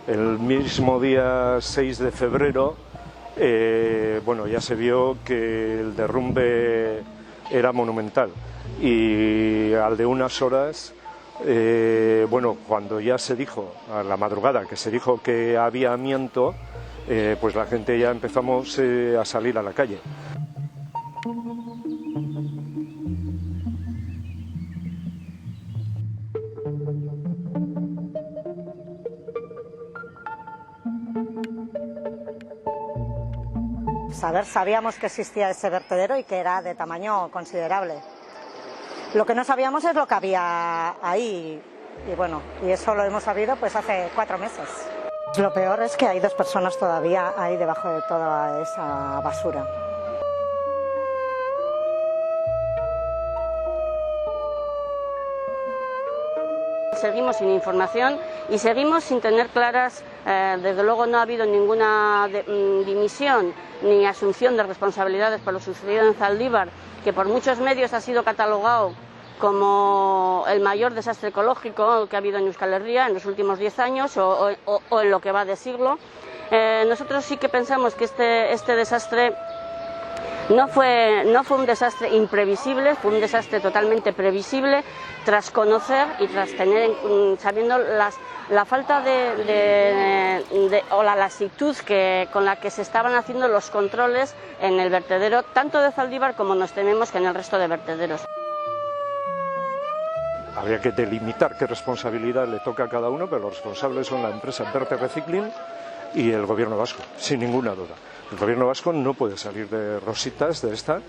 El mismo día 6 de febrero, bueno, ya se vio que el derrumbe era monumental y al de unas horas, bueno, cuando ya se dijo, a la madrugada, que se dijo que había amianto, pues la gente ya empezamos a salir a la calle. Sabíamos que existía ese vertedero y que era de tamaño considerable. Lo que no sabíamos es lo que había ahí y bueno, y eso lo hemos sabido pues hace 4 meses. Lo peor es que hay 2 personas todavía ahí debajo de toda esa basura. Seguimos sin información y seguimos sin tener claras, desde luego no ha habido ninguna dimisión ni asunción de responsabilidades por lo sucedido en Zaldívar, que por muchos medios ha sido catalogado como el mayor desastre ecológico que ha habido en Euskal Herria en los últimos 10 años o en lo que va de siglo. Nosotros sí que pensamos que este desastre no fue un desastre imprevisible, fue un desastre totalmente previsible, tras conocer y tras tener, sabiendo la falta o la lasitud con la que se estaban haciendo los controles en el vertedero, tanto de Zaldívar como nos tememos que en el resto de vertederos. Habría que delimitar qué responsabilidad le toca a cada uno, pero los responsables son la empresa Verte Recycling y el Gobierno vasco, sin ninguna duda. El Gobierno vasco no puede salir de rositas de esta.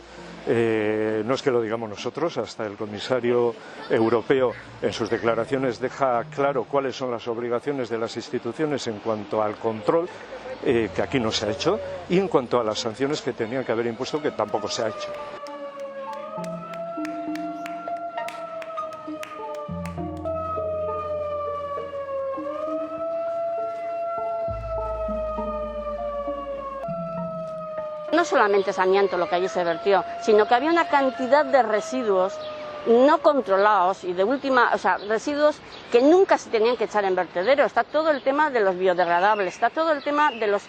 No es que lo digamos nosotros, hasta el comisario europeo en sus declaraciones deja claro cuáles son las obligaciones de las instituciones en cuanto al control, que aquí no se ha hecho, y en cuanto a las sanciones que tenían que haber impuesto, que tampoco se ha hecho. No solamente es amianto lo que allí se vertió, sino que había una cantidad de residuos no controlados y de última, o sea, residuos que nunca se tenían que echar en vertedero. Está todo el tema de los biodegradables, está todo el tema de los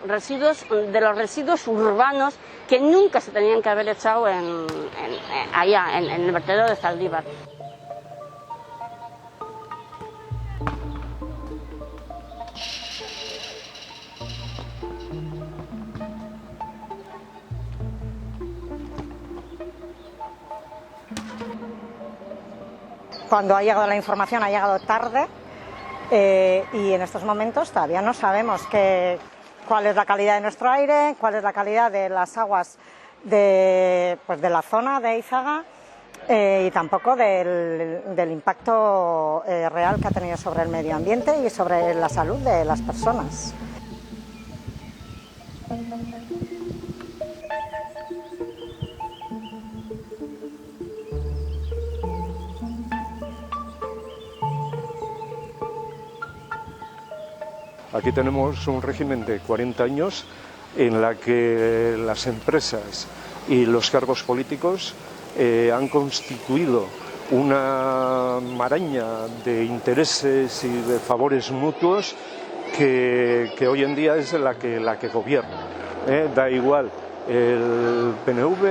residuos urbanos que nunca se tenían que haber echado allá en el vertedero de Zaldívar. Cuando ha llegado la información ha llegado tarde y en estos momentos todavía no sabemos cuál es la calidad de nuestro aire, cuál es la calidad de las aguas de la zona de Eizaga y tampoco del impacto real que ha tenido sobre el medio ambiente y sobre la salud de las personas. Aquí tenemos un régimen de 40 años en la que las empresas y los cargos políticos han constituido una maraña de intereses y de favores mutuos que hoy en día es la que gobierna. Da igual el PNV,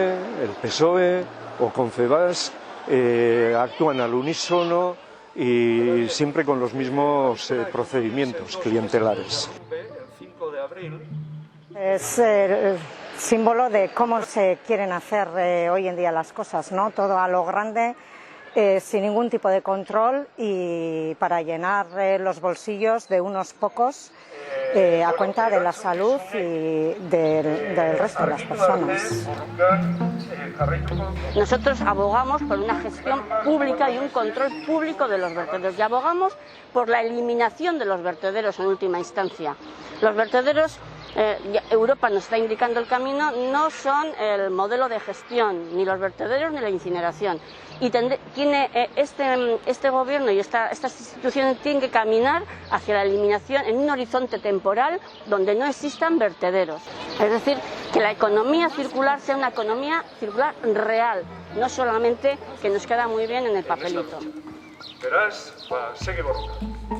el PSOE o Confebask, actúan al unísono y siempre con los mismos procedimientos clientelares. Es el símbolo de cómo se quieren hacer hoy en día las cosas, ¿no? Todo a lo grande, sin ningún tipo de control y para llenar los bolsillos de unos pocos a cuenta de la salud y del resto de las personas. Nosotros abogamos por una gestión pública y un control público de los vertederos y abogamos por la eliminación de los vertederos en última instancia. Los vertederos Europa nos está indicando el camino, no son el modelo de gestión, ni los vertederos ni la incineración. Y este gobierno y estas instituciones tienen que caminar hacia la eliminación en un horizonte temporal donde no existan vertederos. Es decir, que la economía circular sea una economía circular real, no solamente que nos queda muy bien en el papelito. Beraz, segi borroka.